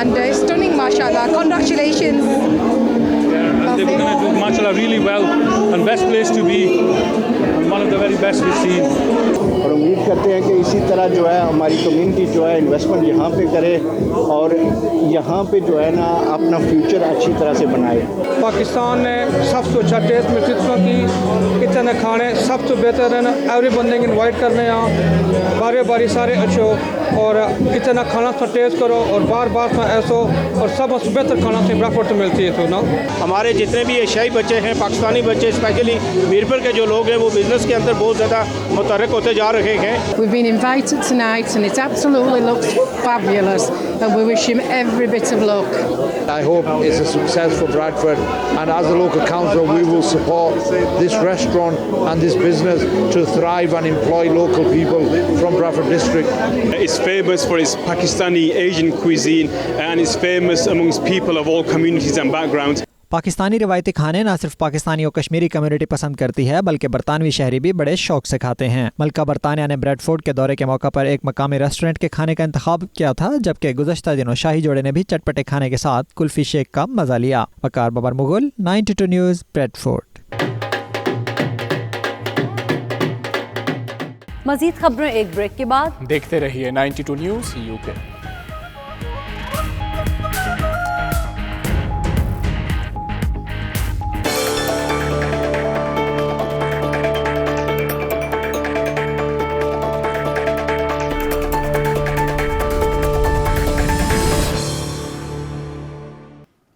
and stunning, mashallah. Congratulations. They're going to do mashallah really well and best place to be, one of the very best we've seen. और उम्मीद करते हैं कि इसी तरह जो है हमारी कम्युनिटी जो है इन्वेस्टमेंट यहाँ पे करे और यहाँ पे जो है ना अपना फ्यूचर अच्छी तरह से बनाए। पाकिस्तान ने सबसे अच्छा टेस्ट में फिक्सों की किचन खाने सबसे बेहतर है ना, एवरी बंदे इनवाइट करने यहाँ बारी बारी सारे अच्छो और किचन खाना सा टेस्ट करो और बार बार सा ऐसो और सब बेहतर खाना से ब्रेडफोर्ड मिलती है। तो ना हमारे जितने भी एशियाई बच्चे हैं, पाकिस्तानी बच्चे स्पेशली मीरपुर के जो लोग हैं वो बिज़नेस के अंदर बहुत ज़्यादा मुतहरक होते जा रहे हैं। We've been invited tonight and it absolutely looks fabulous and we wish him every bit of luck. I hope it's a success for Bradford, and as a local council we will support this restaurant and this business to thrive and employ local people from Bradford district. It's famous for its Pakistani Asian cuisine and it's famous amongst people of all communities and backgrounds. Pakistani रिवायती खाने न सिर्फ पाकिस्तानी और Kashmiri community पसंद करती है, बल्कि बरतानवी शहरी भी बड़े शौक से खाते हैं। मलका बरतानिया ने ब्रेडफोर्ड के दौरे के मौका पर एक मकामी रेस्टोरेंट के खाने का इंतखाब किया था, जबकि गुज़श्ता दिनों शाही जोड़े ने भी चटपटे खाने के साथ कुल्फी शेक का मजा लिया। वकार बाबर मुगल, 92 न्यूज़, ब्रेडफोर्ड। मजीद खबरें एक ब्रेक के बाद। देखते रहिए 92 न्यूज़ यूके।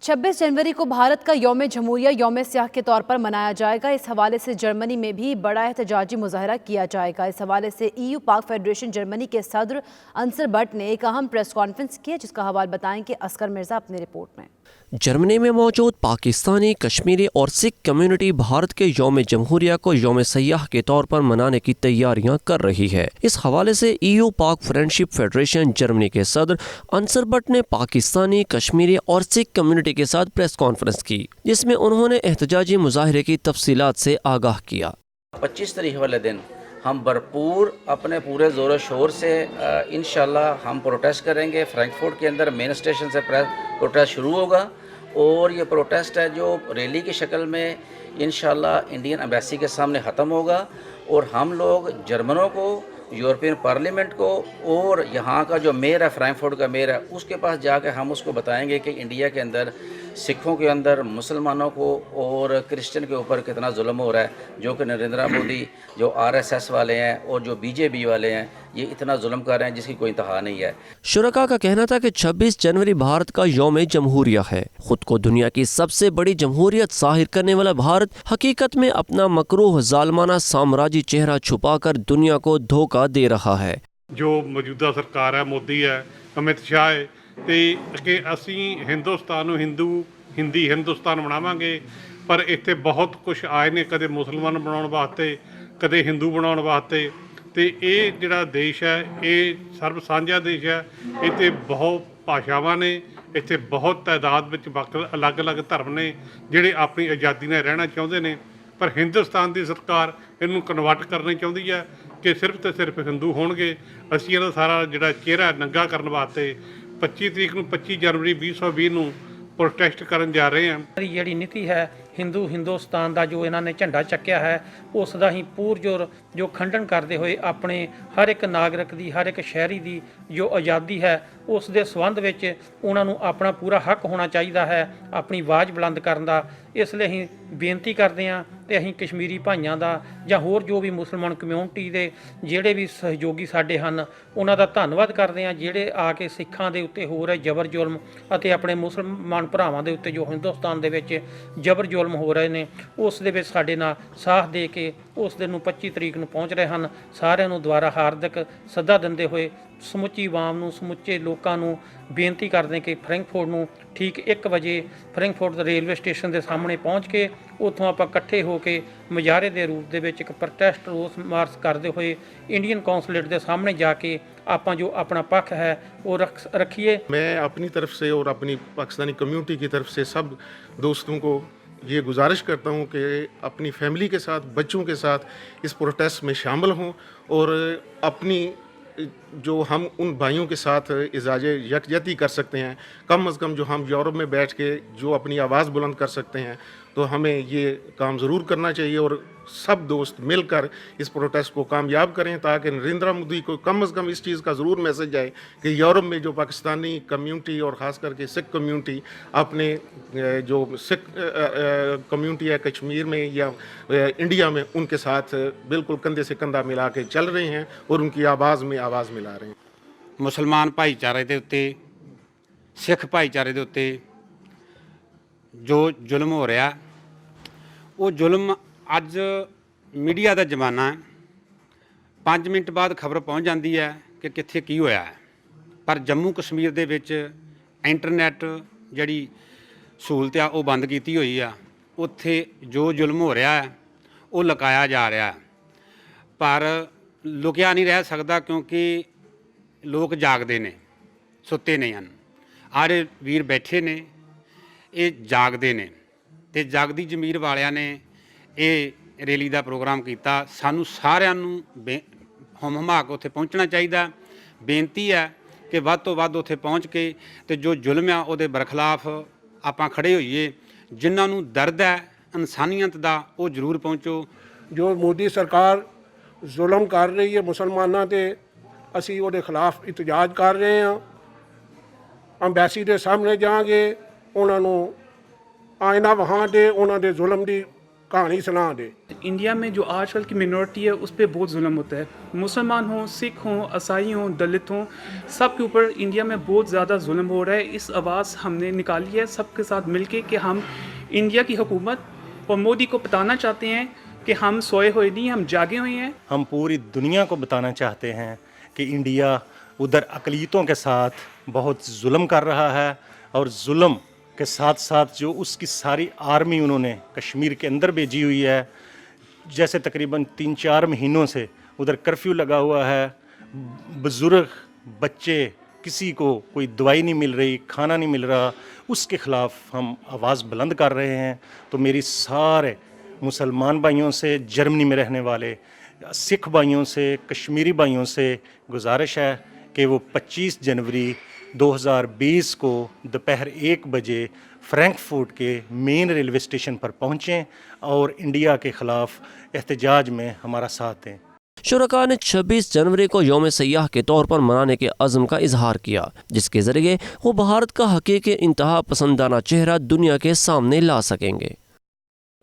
छब्बीस जनवरी को भारत का यौम जमहूरिया यौम सियाह के तौर पर मनाया जाएगा। इस हवाले से जर्मनी में भी बड़ा एहतजाजी मुजाहरा किया जाएगा। इस हवाले से EU पाक फेडरेशन जर्मनी के सदर अंसर बट ने एक अहम प्रेस कॉन्फ्रेंस की, जिसका हवाला बताएंगे असगर मिर्जा अपनी रिपोर्ट में। जर्मनी में मौजूद पाकिस्तानी, कश्मीरी और सिख कम्युनिटी भारत के यौम जमहूरिया को यौम सयाह के तौर पर मनाने की तैयारियां कर रही है। इस हवाले से EU पाक फ्रेंडशिप फेडरेशन जर्मनी के सदर अंसर बट ने पाकिस्तानी, कश्मीरी और सिख कम्युनिटी के साथ प्रेस कॉन्फ्रेंस की, जिसमें उन्होंने एहतजाजी मुजाहरे की तफसीलात से आगाह किया। 25 तारीख वाले दिन हम भरपूर अपने पूरे ज़ोर शोर से इंशाल्लाह हम प्रोटेस्ट करेंगे। फ्रैंकफर्ट के अंदर मेन स्टेशन से प्रोटेस्ट शुरू होगा और ये प्रोटेस्ट है जो रैली की शक्ल में इंशाल्लाह इंडियन एम्बेसी के सामने ख़त्म होगा और हम लोग जर्मनों को, यूरोपियन पार्लियामेंट को और यहाँ का जो मेयर है, फ्रैंकफर्ट का मेयर है, उसके पास जाकर हम उसको बताएंगे कि इंडिया के अंदर सिखों के अंदर, मुसलमानों को और क्रिश्चियन के ऊपर कितना जुल्म हो रहा है, जो कि नरेंद्र मोदी, जो RSS वाले हैं और जो BJP वाले हैं, ये इतना जुल्म कर रहे हैं जिसकी कोई इंतहा नहीं है। शुरका का कहना था कि 26 जनवरी भारत का यौम जमहूरिया है। खुद को दुनिया की सबसे बड़ी जमहूरियत ज़ाहिर करने वाला भारत हकीकत में अपना मकरूह ज़ालमाना साम्राज्य चेहरा छुपाकर दुनिया को धोखा दे रहा है। जो मौजूदा सरकार है, मोदी है, अमित शाह है, ਤੇ ਅੱਗੇ ਅਸੀਂ ਹਿੰਦੁਸਤਾਨ ਨੂੰ ਹਿੰਦੀ ਹਿੰਦੁਸਤਾਨ ਬਣਾਵਾਂਗੇ, ਪਰ ਇੱਥੇ ਬਹੁਤ ਕੁਝ ਆਏ ਨੇ, ਕਦੇ ਮੁਸਲਮਾਨ ਬਣਾਉਣ ਵਾਸਤੇ, ਕਦੇ ਹਿੰਦੂ ਬਣਾਉਣ ਵਾਸਤੇ। ਤੇ ਇਹ ਜਿਹੜਾ ਦੇਸ਼ ਹੈ ਇਹ ਸਰਬ ਸਾਂਝਾ ਦੇਸ਼ ਹੈ। ਇੱਥੇ ਬਹੁਤ ਭਾਸ਼ਾਵਾਂ ਨੇ, ਇੱਥੇ ਬਹੁਤ ਤਾਦਾਦ ਵਿੱਚ ਅਲੱਗ-ਅਲੱਗ ਧਰਮ ਨੇ ਜਿਹੜੇ ਆਪਣੀ ਆਜ਼ਾਦੀ ਨਾਲ ਰਹਿਣਾ ਚਾਹੁੰਦੇ ਨੇ, ਪਰ ਹਿੰਦੁਸਤਾਨ ਦੀ ਸਰਕਾਰ ਇਹਨੂੰ ਕਨਵਰਟ ਕਰਨਾ ਚਾਹੁੰਦੀ ਹੈ ਕਿ ਸਿਰਫ ਤੇ ਸਿਰਫ ਹਿੰਦੂ ਹੋਣਗੇ। ਅਸੀਂ ਇਹਦਾ ਸਾਰਾ ਜਿਹੜਾ ਚਿਹਰਾ ਨੰਗਾ ਕਰਨ ਵਾਸਤੇ 25 ਤਰੀਕ ਨੂੰ 25 ਜਨਵਰੀ 2020 ਨੂੰ ਪ੍ਰੋਟੈਸਟ ਕਰਨ ਜਾ ਰਹੇ ਹਾਂ। ਜਿਹੜੀ ਨੀਤੀ ਹੈ ਹਿੰਦੂ ਹਿੰਦੁਸਤਾਨ ਦਾ ਜੋ ਇਹਨਾਂ ਨੇ ਝੰਡਾ ਚੱਕਿਆ ਹੈ ਉਸ ਦਾ ਹੀ ਪੂਰਜੋਰ ਜੋ ਖੰਡਨ ਕਰਦੇ ਹੋਏ ਆਪਣੇ ਹਰ ਇੱਕ ਨਾਗਰਿਕ ਦੀ, ਹਰ ਇੱਕ ਸ਼ਹਿਰੀ ਦੀ ਜੋ ਆਜ਼ਾਦੀ ਹੈ ਉਸ ਦੇ ਸੰਬੰਧ ਵਿੱਚ ਉਹਨਾਂ ਨੂੰ ਆਪਣਾ ਪੂਰਾ ਹੱਕ ਹੋਣਾ ਚਾਹੀਦਾ ਹੈ ਆਪਣੀ ਆਵਾਜ਼ ਬੁਲੰਦ ਕਰਨ ਦਾ। ਇਸ ਲਈ ਅਸੀਂ ਬੇਨਤੀ ਕਰਦੇ ਹਾਂ ਤੇ ਅਸੀਂ ਕਸ਼ਮੀਰੀ ਭਾਈਆਂ ਦਾ ਜਾਂ ਹੋਰ ਜੋ ਵੀ ਮੁਸਲਮਾਨ ਕਮਿਊਨਿਟੀ ਦੇ ਜਿਹੜੇ ਵੀ ਸਹਿਯੋਗੀ ਸਾਡੇ ਹਨ ਉਹਨਾਂ ਦਾ ਧੰਨਵਾਦ ਕਰਦੇ ਹਾਂ, ਜਿਹੜੇ ਆ ਕੇ ਸਿੱਖਾਂ ਦੇ ਉੱਤੇ ਹੋ ਰਹੇ ਜ਼ਬਰ ਜ਼ੁਲਮ ਅਤੇ ਆਪਣੇ ਮੁਸਲਮਾਨ ਭਰਾਵਾਂ ਦੇ ਉੱਤੇ ਜੋ ਹਿੰਦੁਸਤਾਨ ਦੇ ਵਿੱਚ ਜ਼ਬਰ ਜ਼ੁਲਮ ਹੋ ਰਹੇ ਨੇ ਉਸ ਦੇ ਵਿੱਚ ਸਾਡੇ ਨਾਲ ਸਾਥ ਦੇ ਕੇ ਉਸ ਦਿਨ ਨੂੰ 25 ਤਰੀਕ ਨੂੰ ਪਹੁੰਚ ਰਹੇ ਹਨ। ਸਾਰਿਆਂ ਨੂੰ ਦੁਆਰਾ ਹਾਰਦਿਕ ਸੱਦਾ ਦਿੰਦੇ ਹੋਏ ਸਮੁੱਚੀ ਆਵਾਮ ਨੂੰ, ਸਮੁੱਚੇ ਲੋਕਾਂ ਨੂੰ ਬੇਨਤੀ ਕਰਦੇ ਕਿ ਫਰੈਂਕਫਰਟ ਨੂੰ ਠੀਕ 1 ਵਜੇ ਫਰੈਂਕਫਰਟ ਰੇਲਵੇ ਸਟੇਸ਼ਨ ਦੇ ਸਾਹਮਣੇ ਪਹੁੰਚ ਕੇ ਉੱਥੋਂ ਆਪਾਂ ਇਕੱਠੇ ਹੋ ਕੇ ਮੁਜ਼ਾਹਰੇ ਦੇ ਰੂਪ ਦੇ ਵਿੱਚ ਇੱਕ ਪ੍ਰੋਟੈਸਟ ਰੋਸ ਮਾਰਚ ਕਰਦੇ ਹੋਏ ਇੰਡੀਅਨ ਕੌਂਸੂਲੇਟ ਦੇ ਸਾਹਮਣੇ ਜਾ ਕੇ ਆਪਾਂ ਜੋ अपना पक्ष है वो रखिए। मैं अपनी तरफ से और अपनी पाकिस्तानी कम्युनिटी की तरफ से सब दोस्तों को ये गुजारिश करता हूँ कि अपनी फैमिली के साथ, बच्चों के साथ इस प्रोटेस्ट में शामिल हों और अपनी जो हम उन भाइयों के साथ इजाज़ यकजहती कर सकते हैं, कम अज़ कम जो हम यूरोप में बैठ के जो अपनी आवाज़ बुलंद कर सकते हैं तो हमें ये काम ज़रूर करना चाहिए और सब दोस्त मिलकर इस प्रोटेस्ट को कामयाब करें ताकि नरेंद्र मोदी को कम अज़ कम इस चीज़ का ज़रूर मैसेज जाए कि यूरोप में जो पाकिस्तानी कम्युनिटी और ख़ास करके सिख कम्युनिटी अपने जो सिख कम्युनिटी है कश्मीर में या इंडिया में उनके साथ बिल्कुल कंधे से कंधा मिला के चल रहे हैं और उनकी आवाज़ में आवाज़ मिला रहे हैं। मुसलमान भाईचारे के उत्ते, सिख भाईचारे के उत्ते जो जुल्म हो रहा वो जुल्म ਅੱਜ ਮੀਡੀਆ ਦਾ ਜ਼ਮਾਨਾ ਹੈ। 5 ਮਿੰਟ ਬਾਅਦ ਖਬਰ ਪਹੁੰਚ ਜਾਂਦੀ ਹੈ ਕਿ ਕਿੱਥੇ ਕੀ ਹੋਇਆ ਹੈ, ਪਰ ਜੰਮੂ ਕਸ਼ਮੀਰ ਦੇ ਵਿੱਚ ਇੰਟਰਨੈਟ ਜਿਹੜੀ ਸਹੂਲਤ ਆ ਉਹ ਬੰਦ ਕੀਤੀ ਹੋਈ ਆ। ਉੱਥੇ ਜੋ ਜ਼ੁਲਮ ਹੋ ਰਿਹਾ ਹੈ ਉਹ ਲੁਕਾਇਆ ਜਾ ਰਿਹਾ ਹੈ, ਪਰ ਲੁਕਿਆ ਨਹੀਂ ਰਹਿ ਸਕਦਾ ਕਿਉਂਕਿ ਲੋਕ ਜਾਗਦੇ ਨੇ, ਸੁੱਤੇ ਨਹੀਂ ਹਨ। ਆਰੇ ਵੀਰ ਬੈਠੇ ਨੇ, ਇਹ ਜਾਗਦੇ ਨੇ ਤੇ ਜਾਗਦੀ ਜ਼ਮੀਰ ਵਾਲਿਆਂ ਨੇ ਇਹ ਰੈਲੀ ਦਾ ਪ੍ਰੋਗਰਾਮ ਕੀਤਾ। ਸਾਨੂੰ ਸਾਰਿਆਂ ਨੂੰ ਹਮਾ ਕੇ ਉੱਥੇ ਪਹੁੰਚਣਾ ਚਾਹੀਦਾ। ਬੇਨਤੀ ਹੈ ਕਿ ਵੱਧ ਤੋਂ ਵੱਧ ਉੱਥੇ ਪਹੁੰਚ ਕੇ ਤੇ ਜੋ ਜ਼ੁਲਮ ਆ ਉਹਦੇ ਬਰਖਲਾਫ ਆਪਾਂ ਖੜੇ ਹੋਈਏ। ਜਿਨ੍ਹਾਂ ਨੂੰ ਦਰਦ ਹੈ ਇਨਸਾਨੀਅਤ ਦਾ ਉਹ ਜ਼ਰੂਰ ਪਹੁੰਚੋ। ਜੋ ਮੋਦੀ ਸਰਕਾਰ ਜ਼ੁਲਮ ਕਰ ਰਹੀ ਹੈ ਮੁਸਲਮਾਨਾਂ 'ਤੇ, ਅਸੀਂ ਉਹਦੇ ਖਿਲਾਫ ਇਤਜਾਜ ਕਰ ਰਹੇ ਹਾਂ। ਅੰਬੈਸੀ ਦੇ ਸਾਹਮਣੇ ਜਾਵਾਂਗੇ, ਉਹਨਾਂ ਨੂੰ ਆਇਨਾ ਵਹਾਂ ਦੇ ਉਹਨਾਂ ਦੇ ਜ਼ੁਲਮ ਦੀ कहानी सुना दे। इंडिया में जो आजकल की मिनॉरिटी है उस पर बहुत जुल्म होता है। मुसलमान हों, सिख हों, ईसाई हों, दलित हों, सब के ऊपर इंडिया में बहुत ज़्यादा जुल्म हो रहा है। इस आवाज़ हमने निकाली है सबके साथ मिलके कि हम इंडिया की हुकूमत और मोदी को बताना चाहते हैं कि हम सोए हुए नहीं, हम जागे हुए हैं। हम पूरी दुनिया को बताना चाहते हैं कि इंडिया उधर अक़लियतों के साथ बहुत जुल्म कर रहा है और जुल्म के साथ साथ जो उसकी सारी आर्मी उन्होंने कश्मीर के अंदर भेजी हुई है। जैसे तकरीबन 3-4 महीनों से उधर कर्फ्यू लगा हुआ है, बुज़ुर्ग, बच्चे, किसी को कोई दवाई नहीं मिल रही, खाना नहीं मिल रहा, उसके ख़िलाफ़ हम आवाज़ बुलंद कर रहे हैं। तो मेरी सारे मुसलमान भाइयों से, जर्मनी में रहने वाले सिख भाइयों से, कश्मीरी भाइयों से गुजारिश है कि वो 25 जनवरी 2020 को दोपहर 1 बजे फ्रैंकफर्ट के मेन रेलवे स्टेशन पर पहुँचें और इंडिया के ख़िलाफ़ एहतजाज में हमारा साथ दें। शुरका ने 26 जनवरी को यौम सयाह के तौर पर मनाने के अज़्म का इजहार किया, जिसके ज़रिए वो भारत का हकीकी इंतहा पसंदाना चेहरा दुनिया के सामने ला सकेंगे।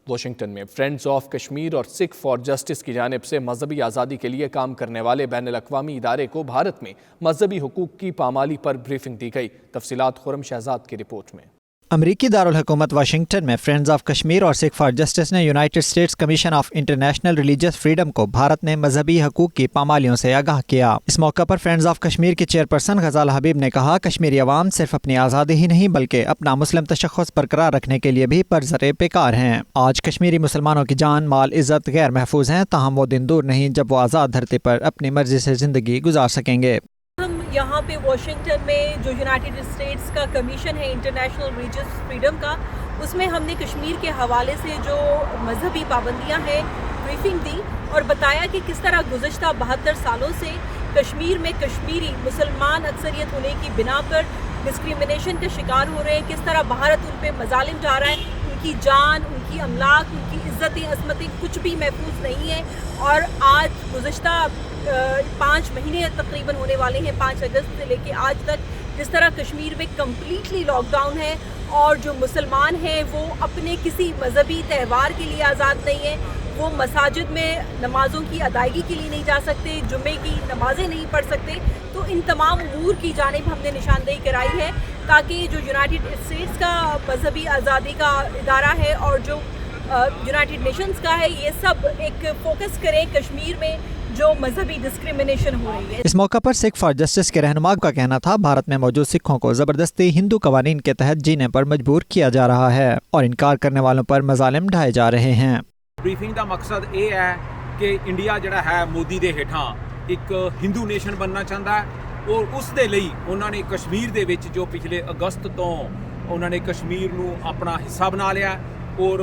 वाशिंगटन में फ्रेंड्स ऑफ कश्मीर और सिख फॉर जस्टिस की जानिब से मजहबी आज़ादी के लिए काम करने वाले बैनुल अक़वामी इदारे को भारत में मजहबी हुकूक की पामाली पर ब्रीफिंग दी गई। तफसीलात खुर्रम शहजाद की रिपोर्ट में। अमरीकी दारुल हुकूमत वाशिंगटन में फ्रेंड्स ऑफ कश्मीर और सिख फॉर जस्टिस ने United states commission of international religious freedom को भारत में मजहबी हकूक की पामालियों से आगाह किया। इस मौका पर फ्रेंड्स ऑफ कश्मीर की चेयरपर्सन गजाल हबीब ने कहा, कश्मीरी अवाम सिर्फ अपनी आज़ादी ही नहीं बल्कि अपना मुस्लिम तशख़्ख़ुस बरकरार रखने के लिए भी परज़रे बेकार हैं। आज कश्मीरी मुसलमानों की जान, माल, इज़्ज़त गैर महफूज हैं, ताहम वो दिन दूर नहीं जब वो आज़ाद धरती पर अपनी मर्जी से ज़िंदगी गुजार सकेंगे। हम यहाँ पे वॉशिंगटन में जो यूनाइटेड स्टेट्स का कमीशन है इंटरनेशनल रिलीजियस फ्रीडम का, उसमें हमने कश्मीर के हवाले से जो मजहबी पाबंदियाँ हैं ब्रीफिंग दी और बताया कि किस तरह गुज़श्ता 72 सालों से कश्मीर में कश्मीरी मुसलमान अक्सरियत होने की बिना पर डिस्क्रिमिनेशन का शिकार हो रहे हैं, किस तरह भारत उन पर मजालिम जा रहा है, کی جان، ان کی املاک، ان کی عزتیں عصمتیں کچھ بھی محفوظ نہیں ہے. اور آج گزشتہ 5 مہینے تقریباً ہونے والے ہیں 5 اگست سے لے کے آج تک جس طرح کشمیر میں کمپلیٹلی لاک ڈاؤن ہے اور جو مسلمان ہیں وہ اپنے کسی مذہبی تہوار کے لیے آزاد نہیں ہیں، وہ مساجد میں نمازوں کی ادائیگی کے لیے نہیں جا سکتے، جمعے کی نمازیں نہیں پڑھ سکتے. تو ان تمام امور کی جانب ہم نے نشاندہی کرائی ہے تاکہ جو یونائٹڈ اسٹیٹس کا مذہبی آزادی کا ادارہ ہے اور جو یونائٹڈ نیشنز کا ہے، یہ سب ایک فوکس کریں کشمیر میں جو مذہبی ڈسکریمنیشن ہو رہی ہے. اس موقع پر سکھ فار جسٹس کے رہنما کا کہنا تھا بھارت میں موجود سکھوں کو زبردستی ہندو قوانین کے تحت جینے پر مجبور کیا جا رہا ہے اور انکار کرنے والوں پر مظالم ڈھائے جا رہے ہیں. ਬਰੀਫਿੰਗ ਦਾ ਮਕਸਦ ਇਹ ਹੈ ਕਿ ਇੰਡੀਆ ਜਿਹੜਾ ਹੈ ਮੋਦੀ ਦੇ ਹੇਠਾਂ ਇੱਕ ਹਿੰਦੂ ਨੇਸ਼ਨ ਬਣਨਾ ਚਾਹੁੰਦਾ ਹੈ ਔਰ ਉਸ ਦੇ ਲਈ ਉਹਨਾਂ ਨੇ ਕਸ਼ਮੀਰ ਦੇ ਵਿੱਚ ਜੋ ਪਿਛਲੇ ਅਗਸਤ ਤੋਂ ਉਹਨਾਂ ਨੇ ਕਸ਼ਮੀਰ ਨੂੰ ਆਪਣਾ ਹਿੱਸਾ ਬਣਾ ਲਿਆ ਔਰ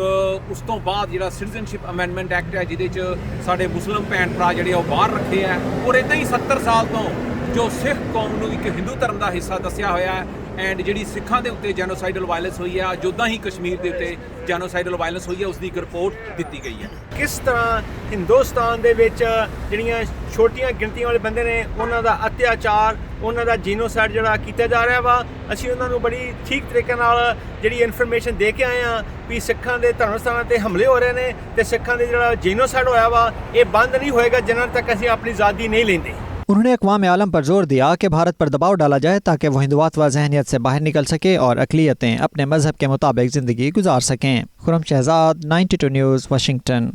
ਉਸ ਤੋਂ ਬਾਅਦ ਜਿਹੜਾ ਸਿਟੀਜ਼ਨਸ਼ਿਪ ਅਮੈਂਡਮੈਂਟ ਐਕਟ ਹੈ ਜਿਹਦੇ 'ਚ ਸਾਡੇ ਮੁਸਲਿਮ ਭੈਣ ਭਰਾ ਜਿਹੜੇ ਉਹ ਬਾਹਰ ਰੱਖੇ ਆ ਔਰ ਇੱਦਾਂ ਹੀ 70 ਸਾਲ ਤੋਂ ਜੋ ਸਿੱਖ ਕੌਮ ਨੂੰ ਇੱਕ ਹਿੰਦੂ ਧਰਮ ਦਾ ਹਿੱਸਾ ਦੱਸਿਆ ਹੋਇਆ ਹੈ ਐਂਡ ਜਿਹੜੀ ਸਿੱਖਾਂ ਦੇ ਉੱਤੇ ਜੈਨੋਸਾਈਡਲ ਵਾਇਲੈਂਸ ਹੋਈ ਹੈ ਜੋਦਾਂ ਹੀ ਕਸ਼ਮੀਰ ਦੇ ਉੱਤੇ ਜੈਨੋਸਾਈਡਲ ਵਾਇਲੈਂਸ ਹੋਈ ਹੈ ਉਸ ਦੀ ਇੱਕ ਰਿਪੋਰਟ ਦਿੱਤੀ ਗਈ ਹੈ. ਕਿਸ ਤਰ੍ਹਾਂ ਹਿੰਦੁਸਤਾਨ ਦੇ ਵਿੱਚ ਜਿਹੜੀਆਂ ਛੋਟੀਆਂ ਗਿਣਤੀਆਂ ਵਾਲੇ ਬੰਦੇ ਨੇ ਉਹਨਾਂ ਦਾ ਅਤਿਆਚਾਰ, ਉਹਨਾਂ ਦਾ ਜੀਨੋਸਾਈਡ ਜਿਹੜਾ ਕੀਤਾ ਜਾ ਰਿਹਾ ਵਾ, ਅਸੀਂ ਉਹਨਾਂ ਨੂੰ ਬੜੀ ਠੀਕ ਤਰੀਕੇ ਨਾਲ ਜਿਹੜੀ ਇਨਫੋਰਮੇਸ਼ਨ ਦੇ ਕੇ ਆਏ ਹਾਂ ਵੀ ਸਿੱਖਾਂ ਦੇ ਧਰਮ ਸਥਾਨਾਂ ਤੇ ਹਮਲੇ ਹੋ ਰਹੇ ਨੇ ਤੇ ਸਿੱਖਾਂ ਦੇ ਜਿਹੜਾ ਜੀਨੋਸਾਈਡ ਹੋਇਆ ਵਾ ਇਹ ਬੰਦ ਨਹੀਂ ਹੋਏਗਾ ਜਿੰਨਾ ਤੱਕ ਅਸੀਂ ਆਪਣੀ ਆਜ਼ਾਦੀ نہیں لیندے. انہوں نے اقوام عالم پر زور دیا کہ بھارت پر دباؤ ڈالا جائے تاکہ وہ ہندوات و ذہنیت سے باہر نکل سکے اور اقلیتیں اپنے مذہب کے مطابق زندگی گزار سکیں. خرم شہزاد 92 نیوز واشنگٹن.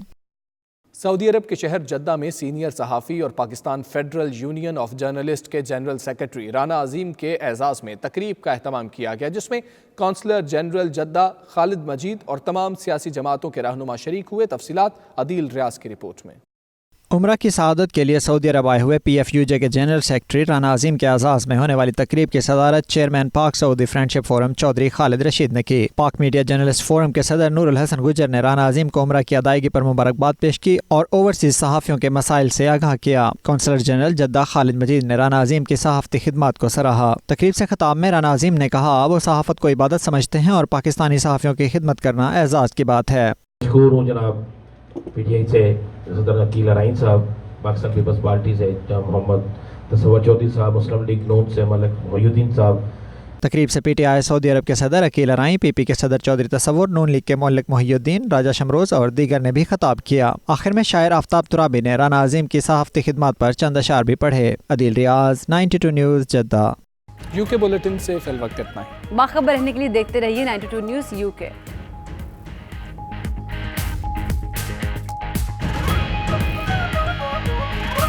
سعودی عرب کے شہر جدہ میں سینئر صحافی اور Pakistan federal union of journalist کے جنرل سیکرٹری رانا عظیم کے اعزاز میں تقریب کا اہتمام کیا گیا جس میں کونسلر جنرل جدہ خالد مجید اور تمام سیاسی جماعتوں کے رہنما شریک ہوئے. تفصیلات عدیل ریاض کی رپورٹ میں. عمرہ کی سعادت کے لیے سعودی عرب آئے ہوئے PFUJ کے جنرل سیکرٹری رانا عظیم کے اعزاز میں ہونے والی تقریب کی صدارت چیئرمین پاک سعودی فرینڈشپ فورم چودھری خالد رشید نے کی. پاک میڈیا جرنلسٹ فورم کے صدر نور الحسن گجر نے رانا عظیم کو عمرہ کی ادائیگی پر مبارکباد پیش کی اور اوورسیز صحافیوں کے مسائل سے آگاہ کیا. کونسلر جنرل جدہ خالد مجید نے رانا عظیم کی صحافتی خدمات کو سراہا. تقریب سے خطاب میں رانا عظیم نے کہا وہ صحافت کو عبادت سمجھتے ہیں اور پاکستانی صحافیوں کی خدمت کرنا اعزاز کی بات ہے. مشکور ہوں جناب PTI سے صدر عقیل ارائین صاحب، پاکستان پیپلز پارٹی سے جناب محمد تصور چودھری صاحب، مسلم لیگ نون سے ملک محی الدین صاحب. تقریب سے PTI سعودی عرب کے صدر عقیل ارائیں، PP کے صدر چودھری تصور، نون لیگ کے ملک محی الدین، راجہ شمروز اور دیگر نے بھی خطاب کیا. آخر میں شاعر آفتاب ترابی نے رانا عظیم کی صحافتی خدمات پر چند اشعار بھی پڑھے. عدیل ریاض 92 نیوز جدہ. UK بلیٹن سے فی الوقت اتنا ہے. باخبر رہنے کے لیے دیکھتے رہیے 92 نیوز UK.